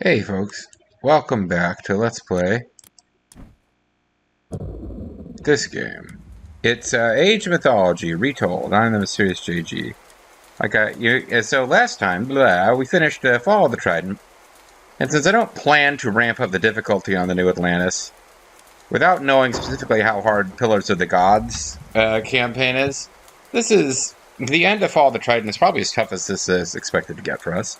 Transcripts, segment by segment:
Hey folks, welcome back to Let's Play this game. It's Age of Mythology, Retold. I'm the Mysterious JG. So last time, we finished Fall of the Trident, and since I don't plan to ramp up the difficulty on the New Atlantis, without knowing specifically how hard Pillars of the Gods campaign is, this is the end of Fall of the Trident is probably as tough as this is expected to get for us.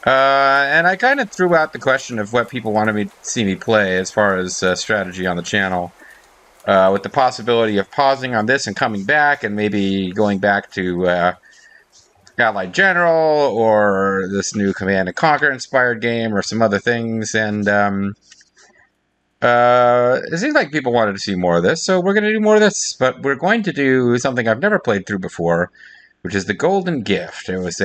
And I kind of threw out the question of what people wanted me to see me play as far as strategy on the channel, with the possibility of pausing on this and coming back, and maybe going back to Allied General or this new Command and Conquer inspired game or some other things. And it seems like people wanted to see more of this, so we're going to do more of this. But we're going to do something I've never played through before, which is the Golden Gift. It was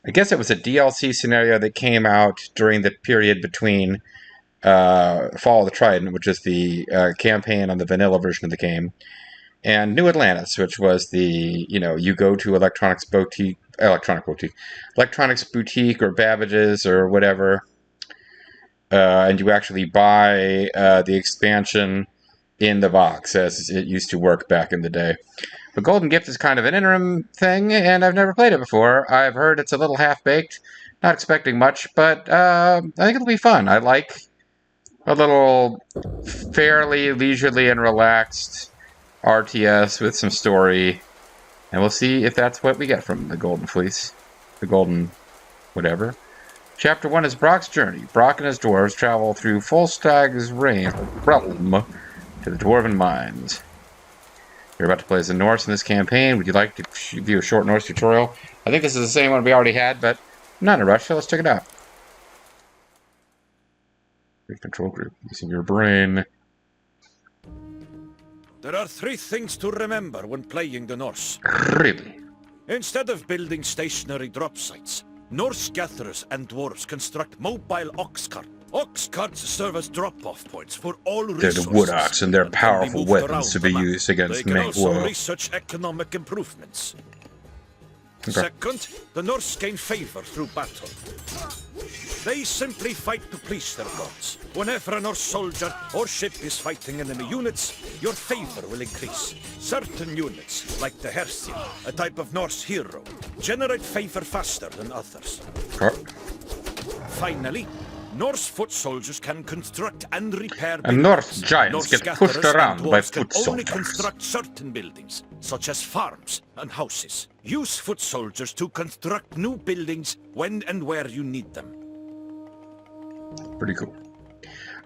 I guess it was a DLC scenario that came out during the period between Fall of the Trident, which is the campaign on the vanilla version of the game, and New Atlantis, which was the, you go to Electronics Boutique or Babbage's or whatever, and you actually buy the expansion in the box, as it used to work back in the day. But Golden Gift is kind of an interim thing, and I've never played it before. I've heard it's a little half-baked, not expecting much, but I think it'll be fun. I like a little fairly leisurely and relaxed RTS with some story, and we'll see if that's what we get from the Golden Fleece. The Golden whatever. Chapter 1 is Brokk's journey. Brokk and his dwarves travel through Volstag's realm to the Dwarven Mines. You're about to play as a Norse in this campaign. Would you like to view a short Norse tutorial? I think this is the same one we already had, but I'm not in a rush, so let's check it out. Control group, using your brain. There are three things to remember when playing the Norse. Really? Instead of building stationary drop sites, Norse gatherers and dwarves construct mobile ox carts. Ox carts serve as drop-off points for all resources. They're the wood ox, and they're powerful weapons to be used against They can also War. research economic improvements. Okay. Second, the Norse gain favor through battle. They simply fight to please their gods. Whenever a Norse soldier or ship is fighting enemy units, your favor will increase. Certain units, like the Hersil, a type of Norse hero, generate favor faster than others. Finally, Norse foot soldiers can construct and repair buildings. And Norse giants get pushed gatherers around and by dwarves can foot only soldiers. construct certain buildings, such as farms and houses. Use foot soldiers to construct new buildings when and where you need them. Pretty cool.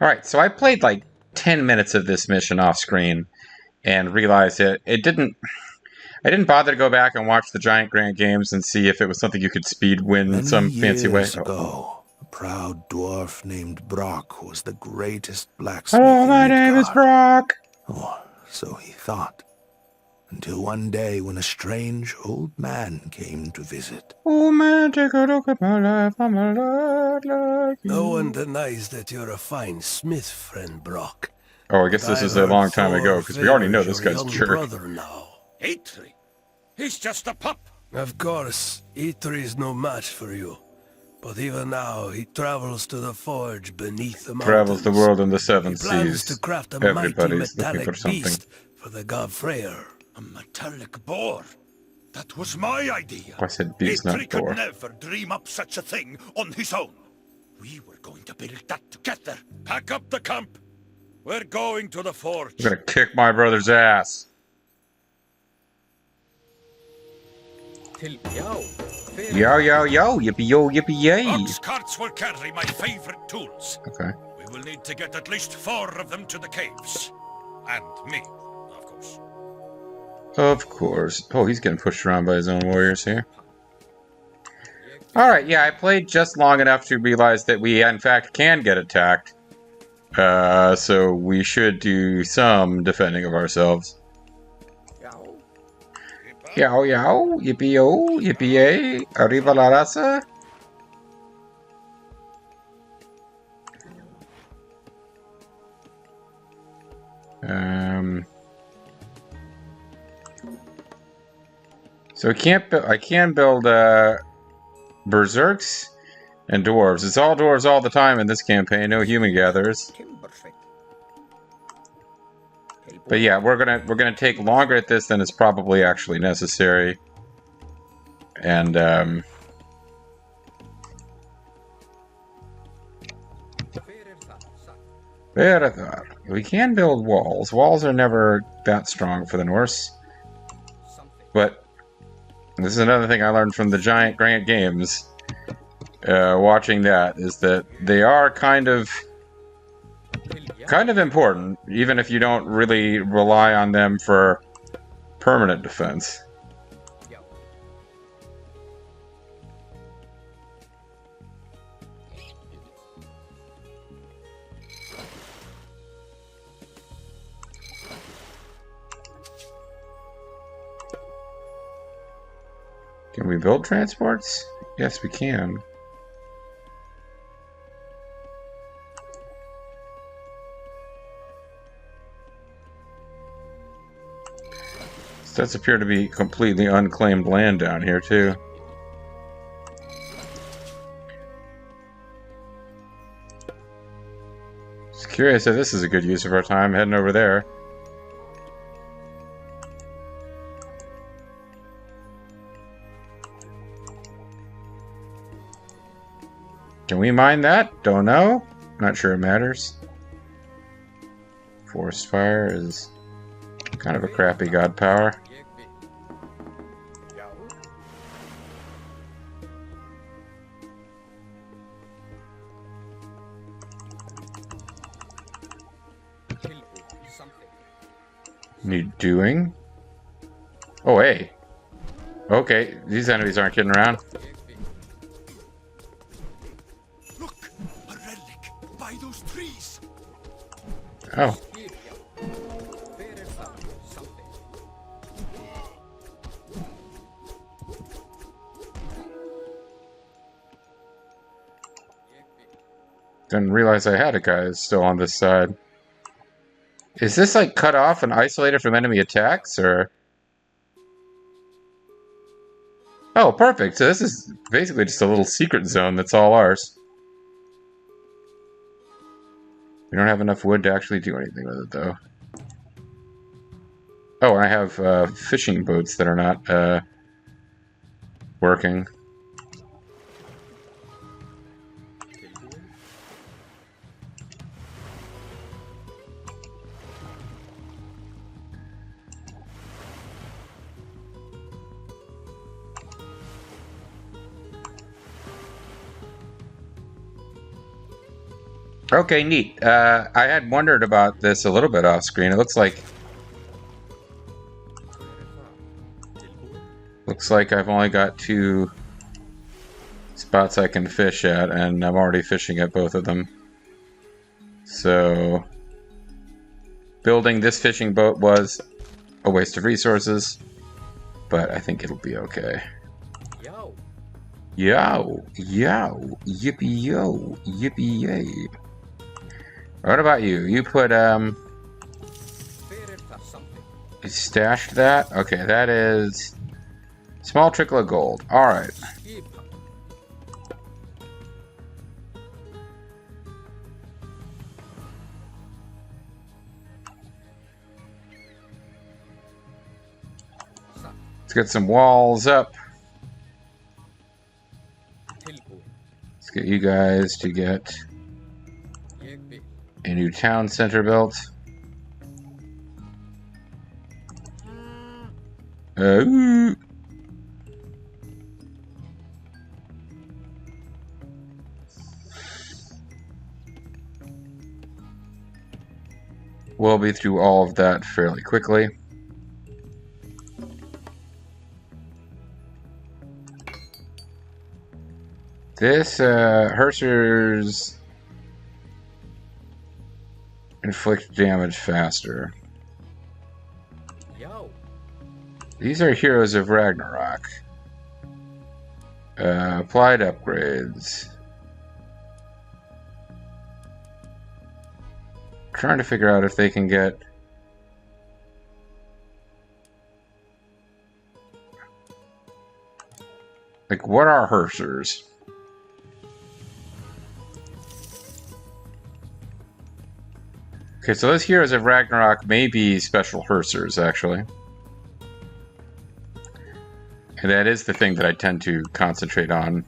Alright, so I played like 10 minutes of this mission off screen and realized I didn't bother to go back and watch the Giant Grant games and see if it was something you could speed win in some fancy way. Years ago, a proud dwarf named Brokk was the greatest blacksmith Hello, in my name is Brokk. Oh, so he thought. Until one day when a strange old man came to visit. Oh man, take a look at my life. I'm a lot like you. No one denies that you're a fine smith, friend Brokk. Oh, I guess this is a long time ago, because we already know this guy's your jerk. brother now. Eitri? He's just a pup. Of course, Eitri no match for you. But even now, he travels to the forge beneath the mountains. Travels the world in the seven He plans seas. to craft a mighty Everybody's looking metallic for something. beast for the god Freyr. A metallic boar. That was my idea. I said beast, not Eitri could boar. never dream up such a thing on his own. We were going to build that together. Pack up the camp. We're going to the forge. I'm gonna kick my brother's ass. Yo, yo, yo, yippee yo, yippee yay. Ox carts will carry my favorite tools. Okay. We will need to get at least 4 of them to the caves. And me, of course. Of course. Oh, he's getting pushed around by his own warriors here. Alright, yeah, I played just long enough to realize that we, in fact, can get attacked. So we should do some defending of ourselves. Yow, yow, yippee yo, yippee yay, arriba la raza. So I can build berserks And dwarves. It's all dwarves all the time in this campaign. No human gatherers. But yeah, we're gonna take longer at this than is probably actually necessary. And we can build walls. Walls are never that strong for the Norse. But this is another thing I learned from the Giant Grant games. Watching that is that they are kind of important, even if you don't really rely on them for permanent defense. Can we build transports? Yes, we can. So does appear to be completely unclaimed land down here, too. Just curious if this is a good use of our time heading over there. Can we mine that? Don't know. Not sure it matters. Forest fire is kind of a crappy god power. Need doing? Oh, hey. Okay, these enemies aren't kidding around. Look, a relic by those trees. Oh. Didn't realize I had a guy still on this side. Is this like cut off and isolated from enemy attacks, or? Oh, perfect. So this is basically just a little secret zone that's all ours. We don't have enough wood to actually do anything with it, though. Oh, and I have fishing boats that are not working. Okay, neat. I had wondered about this a little bit off screen. It looks like I've only got 2 spots I can fish at, and I'm already fishing at both of them. So building this fishing boat was a waste of resources, but I think it'll be okay. Yo, yo, yippee yo, yippee yay. What about you? You put, you stashed that? Okay, that is small trickle of gold. Alright. Let's get some walls up. Let's get you guys to get a new town center built. We'll be through all of that fairly quickly. This, Hersers inflict damage faster. Yo. These are Heroes of Ragnarok. Applied upgrades. Trying to figure out if they can get... Like, what are Hersers? Okay, so those heroes of Ragnarok may be special Hersers, actually. And that is the thing that I tend to concentrate on.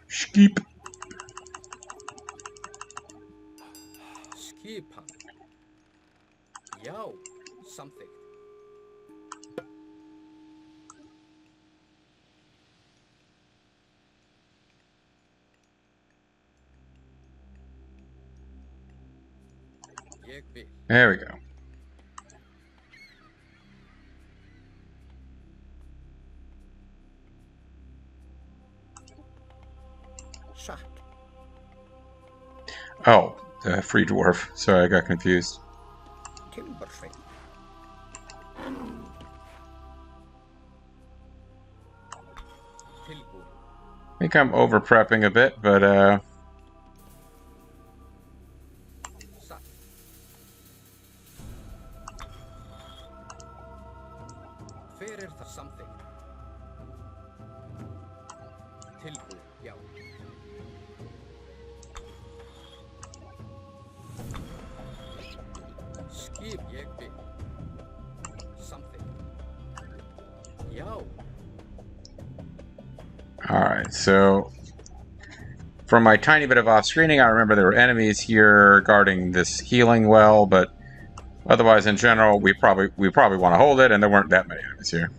Skip. Skipan. Yo, something. There we go. Shot. Oh, the free dwarf. Sorry, I got confused. Timberfing. I think I'm over prepping a bit, but Something. Tilbu, yeah. Skip, yeah, something. Yo. alright, so from my tiny bit of off-screening, I remember there were enemies here guarding this healing well, but otherwise, in general, we probably want to hold it, and there weren't that many enemies here.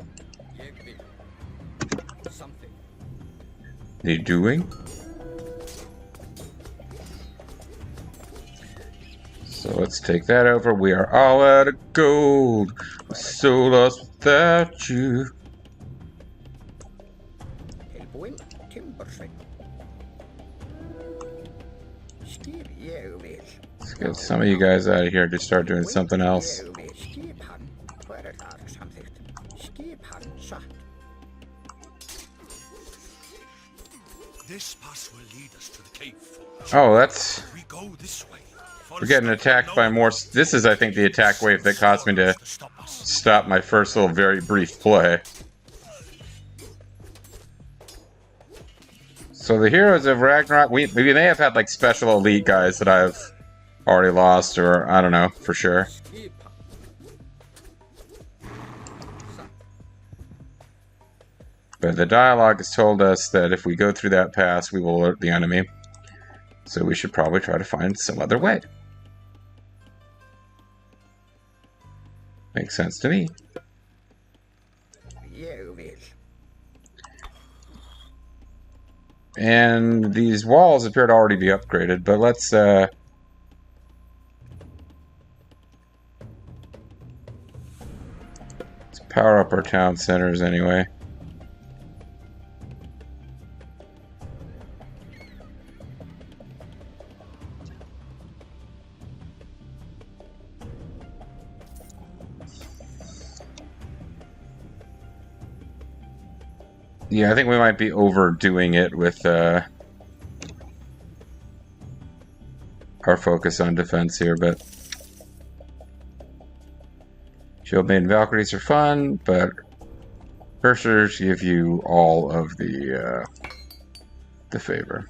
Something. What are you doing? So let's take that over. We are all out of gold. So lost without you. Tilbuin, Timberfing. Skip, yeah, Let's get some of you guys out of here to start doing something else. This pass will lead us to the cave. Oh, that's... We go this way. We're getting attacked by more... This is, I think, the attack wave that caused me to stop my first little very brief play. So the heroes of Ragnarok, we may have had like special elite guys that I've already lost, or I don't know for sure. But the dialogue has told us that if we go through that pass, we will alert the enemy. So we should probably try to find some other way. Makes sense to me. And these walls appear to already be upgraded, but let's power up our town centers anyway. Yeah, I think we might be overdoing it with our focus on defense here, but Shield Maiden Valkyries are fun, but Cursors give you all of the favor.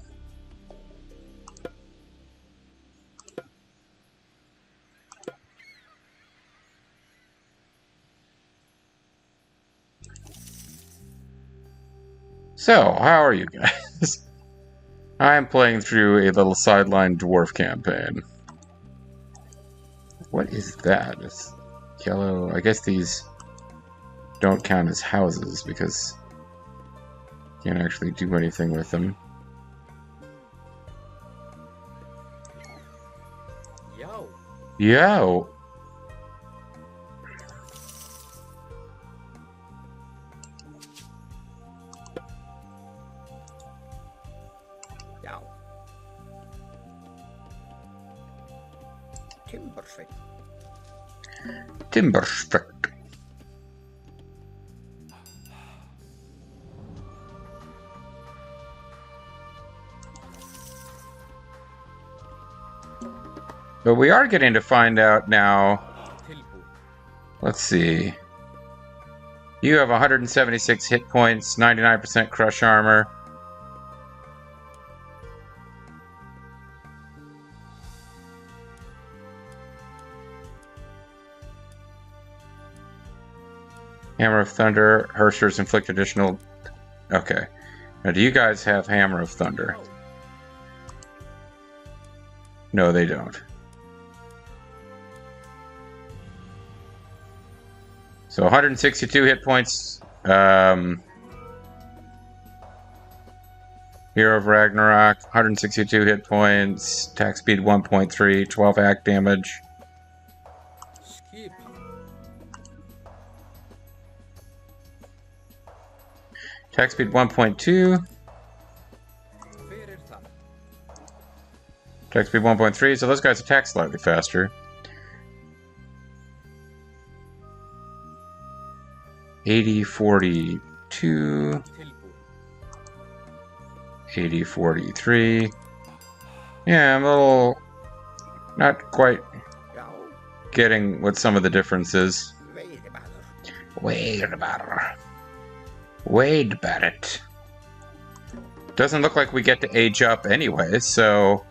So, how are you guys? I'm playing through a little sideline dwarf campaign. What is that? It's yellow. I guess these don't count as houses because you can't actually do anything with them. Yo. Yo! Timberstrick. But we are getting to find out now. Tilbúin. Let's see. You have 176 hit points, 99% crush armor. Hammer of Thunder, Hershers inflict additional... Okay. Now, do you guys have Hammer of Thunder? No, they don't. So 162 hit points. Hero of Ragnarok, 162 hit points. Attack speed 1.3, 12 act damage. Skip. Attack speed 1.2. Fyrir það. Attack speed 1.3, so those guys attack slightly faster. 80-42. Tilbúin. 80-43. Yeah, I'm a little... not quite Já, getting what some of the difference is. veiðimaður. Wait about it. Doesn't look like we get to age up anyway, so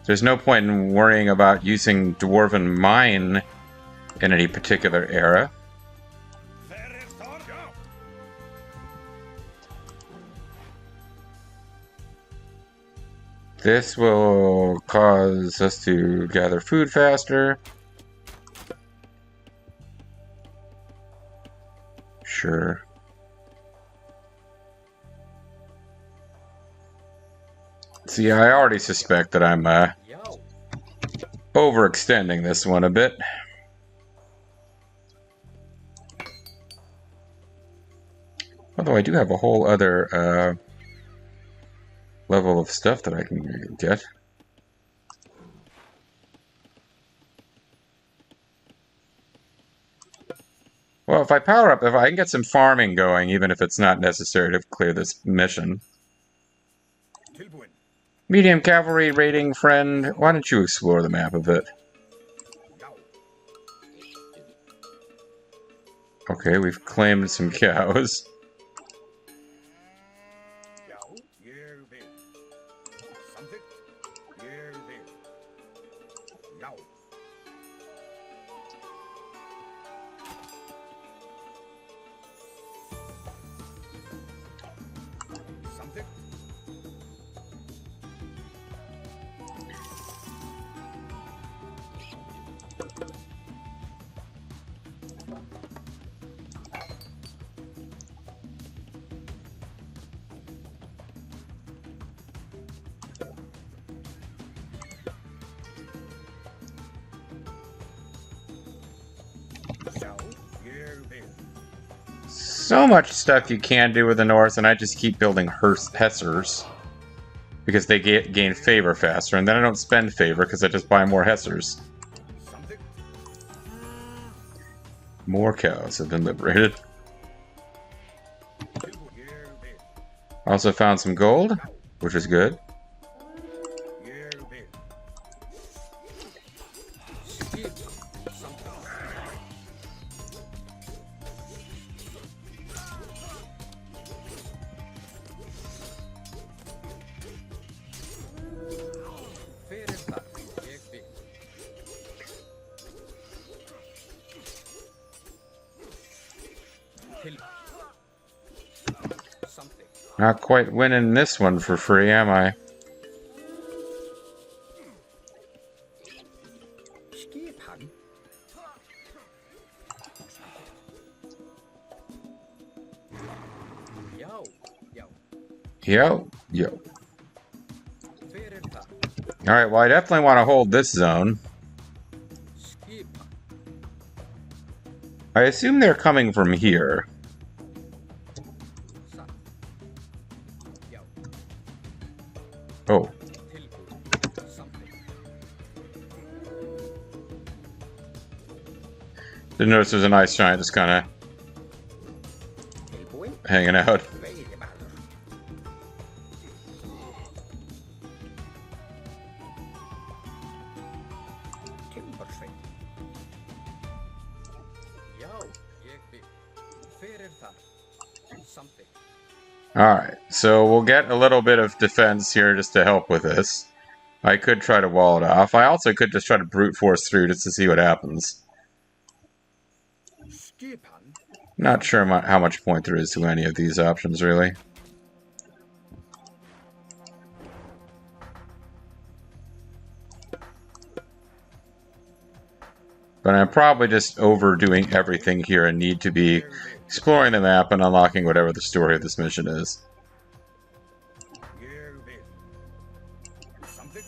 there's no point in worrying about using Dwarven Mine in any particular era. This will cause us to gather food faster. Sure. See, I already suspect that I'm Já, overextending this one a bit. Although I do have a whole other level of stuff that I can get. Well, if I power up, if I can get some farming going, even if it's not necessary to clear this mission. Tilbúin. Medium cavalry raiding friend, why don't you explore the map a bit? já. Okay, we've claimed some cows. Já, ég vil. Samþykkt. Ég vil. Já. Samþykkt. Já, ég vil. So much stuff you can do with the North, and I just keep building Hessers. Because they gain favor faster, and then I don't spend favor because I just buy more Hessers. Samþykkt. More cows have been liberated. Tilbúin. Ég vil. Also found some gold, which is good. Ég vil. Skip. Samþykkt. Fyrir það. Ég vil. Tilbúin. Samþykkt. Not quite winning this one for free, am I? Skip hann. Já, já. Yo. Fyrir það. Alright, well I definitely want to hold this zone. Skip hann. I assume they're coming from here. Satt. Já, Oh, tilbúin. Samþykkt. didn't notice there's a nice giant just kind of Tilbúin. hanging out. Veiðimaður. Hver það? Something. Alright, so we'll get a little bit of defense here just to help with this. I could try to wall it off. I also could just try to brute force through just to see what happens. Skipan? Not sure how much point there is to any of these options, really. But I'm probably just overdoing everything here and need to be exploring the map and unlocking whatever the story of this mission is. Ég vil. Something?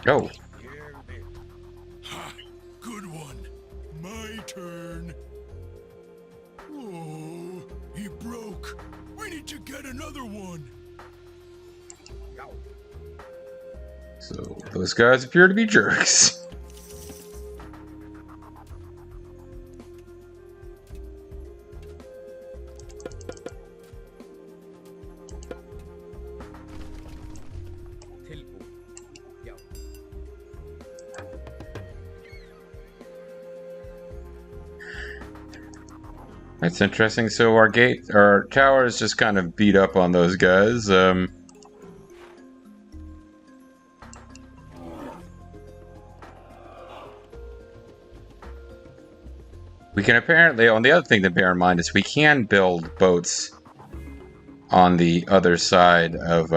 Oh, Ég vil. Ha! Good one. My turn. Oh, he broke. We need to get another one. Já. so those guys appear to be jerks. Tilbúin. Já. That's interesting. So our tower is just kind of beat up on those guys. We can apparently, on the other thing to bear in mind is we can build boats on the other side of,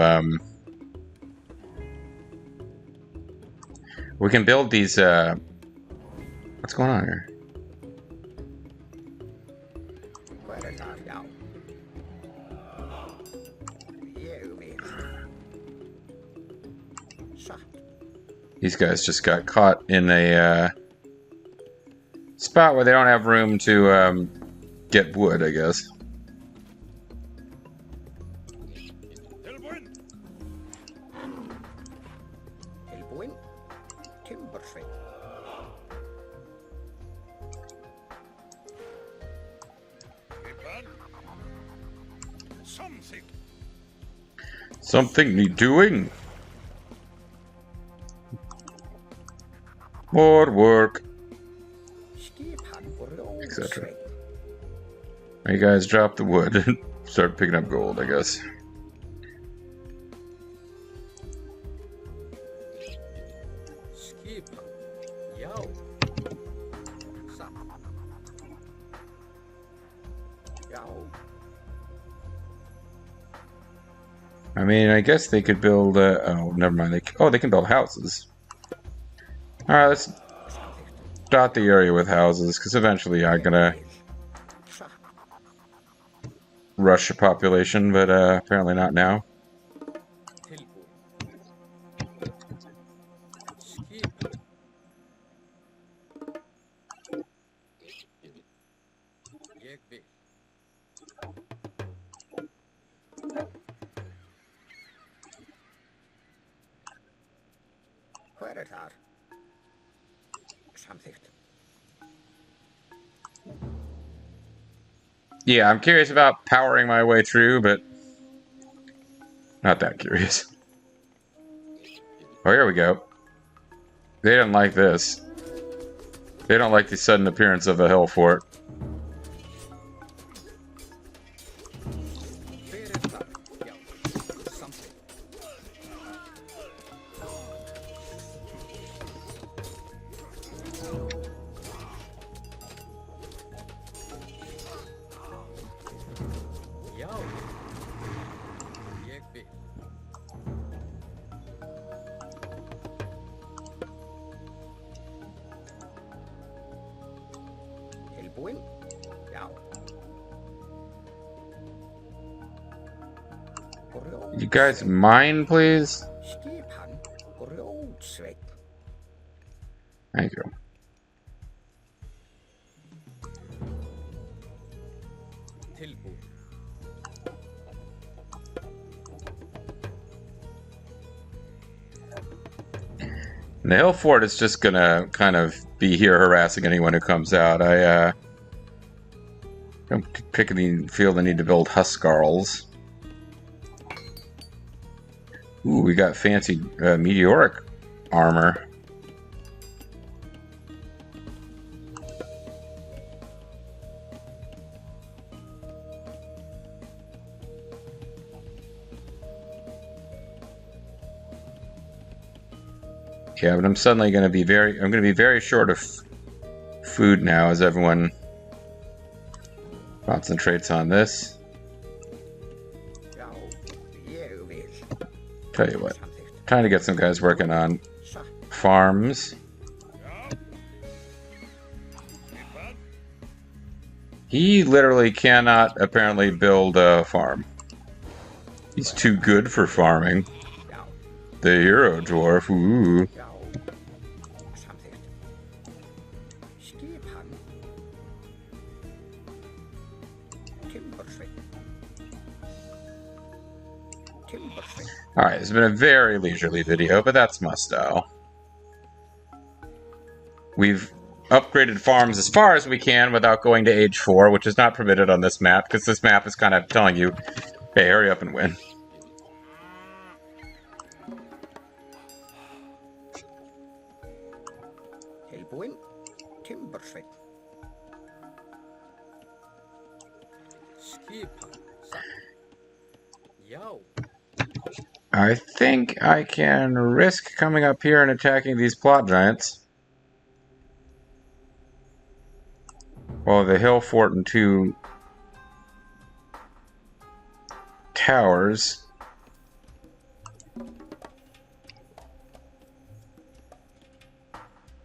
we can build these, what's going on here? Hver það? Já. Ég vil. Satt. These guys just got caught in a, spot where they don't have room to, get wood, I guess. Tilbúin. Tilbúin. Timbersveit. Skipan? Something. Something need doing. More work, Skipan og etc. rótsveit. You guys drop the wood and start picking up gold, I guess. Skipan. Já. Satt. Já. I mean, I guess they could build. Oh, never mind. They can build houses. All right, let's dot the area with houses, because eventually I'm gonna Satt. rush a population, but apparently not now. Tilbúin. Skipan. Ég vil. Hver það? Samþykkt. Yeah, I'm curious about powering my way through, but not that curious. Oh, here we go. They didn't like this. They don't like the sudden appearance of a hill fort. Hver það? Já. Samþykkt. Já. Ég vil. Tilbúin? Já. You guys mine, please? Skipan og rótsveit. Thank you. Tilbúin. And the hill fort is just gonna kind of be here harassing anyone who comes out. I don't particularly feel the need to build huskarls. Ooh, we got fancy meteoric armor. Yeah, but I'm suddenly going to be very short of food now as everyone concentrates on this. Já, ég vil. Tell you what, Samþykkt. trying to get some guys working on Satt. farms. He literally cannot apparently build a farm. He's too good for farming. Já, The hero dwarf, ooh. já. Samþykkt. Skipan. Timbursveinn. Timbursveinn. Alright, it's been a very leisurely video, but that's my style. We've upgraded farms as far as we can without going to age 4, which is not permitted on this map, because this map is kind of telling you, hey, hurry up and win. Tilbúinn. Timbursveinn. Skipan. Satt. Já. I think I can risk coming up here and attacking these plot giants. Well, the hill fort and 2 towers.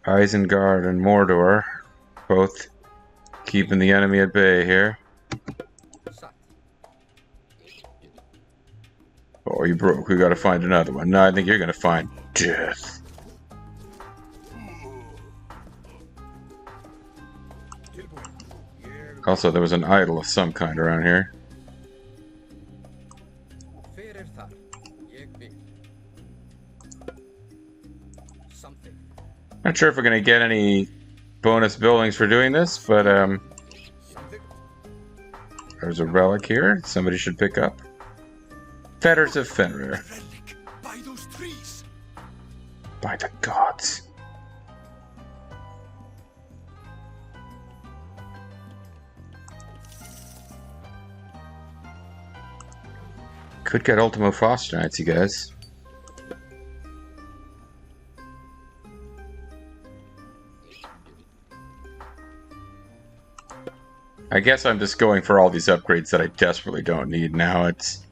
Isengard and Mordor, both keeping the enemy at bay here. Satt. Oh, you broke. We gotta find another one. No, I think you're gonna find death. Also, there was an idol of some kind around here. Hver þar? Ég vil. Samþykkt. Not sure if we're gonna get any bonus buildings for doing this, but Samþykkt. there's a relic here. Somebody should pick up. Fetters of Fenrir. Relic by those trees. By the gods. Could get Ultimo Frost Giants, you guys. I guess I'm just going for all these upgrades that I desperately don't need now. It's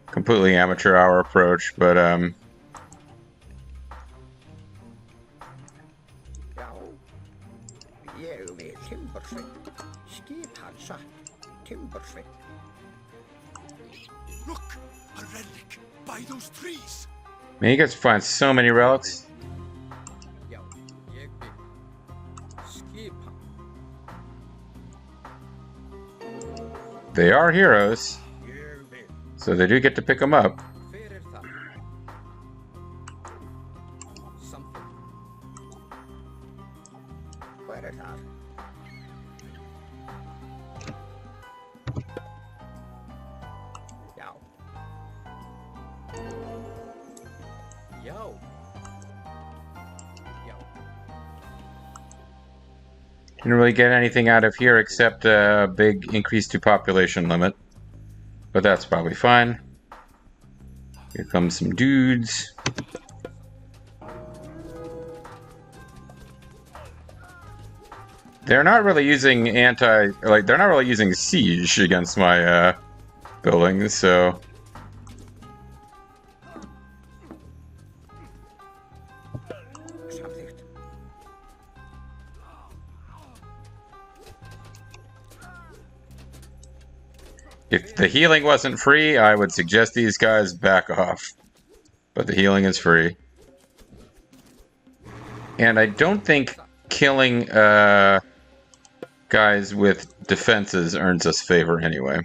completely amateur hour approach, but Já, ég vil Timbursveinn. Skipan satt. Timbursveinn. Look, a relic by those trees. man, you guys find so many relics. Já. Ég vil. Skipan. They are heroes, Ég vil. so they do get to pick them up. Hver þar? Samþykkt. Hver þar? Já, Já. Já. Didn't really get anything out of here except a big increase to population limit. But that's probably fine. Here comes some dudes. They're not really using they're not really using siege against my buildings, so samþykkt. if the healing wasn't free, I would suggest these guys back off. But the healing is free. And I don't think killing guys with defenses earns us favor anyway.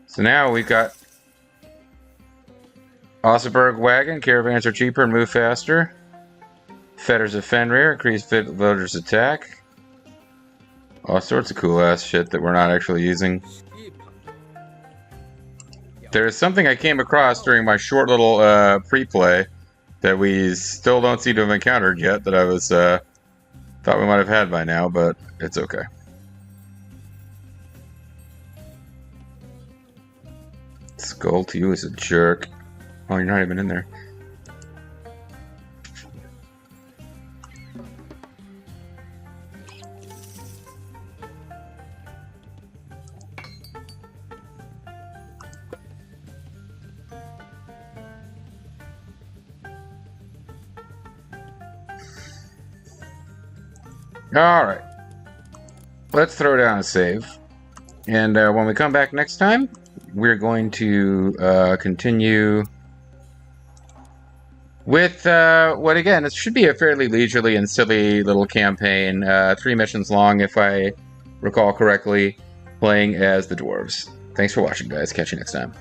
So now we've got Osseberg Wagon. Caravans are cheaper and move faster. Fetters of Fenrir. Increase villagers' attack. All sorts of cool ass shit that we're not actually using. Skipan. There's something I came across during my short little pre-play that we still don't seem to have encountered yet, that I was thought we might have had by now, but it's okay. Skull to you is a jerk. Oh, you're not even in there. Alright. Let's throw down a save. And when we come back next time, we're going to continue with what, again, it should be a fairly leisurely and silly little campaign. 3 missions long, if I recall correctly, playing as the dwarves. Thanks for watching, guys. Catch you next time.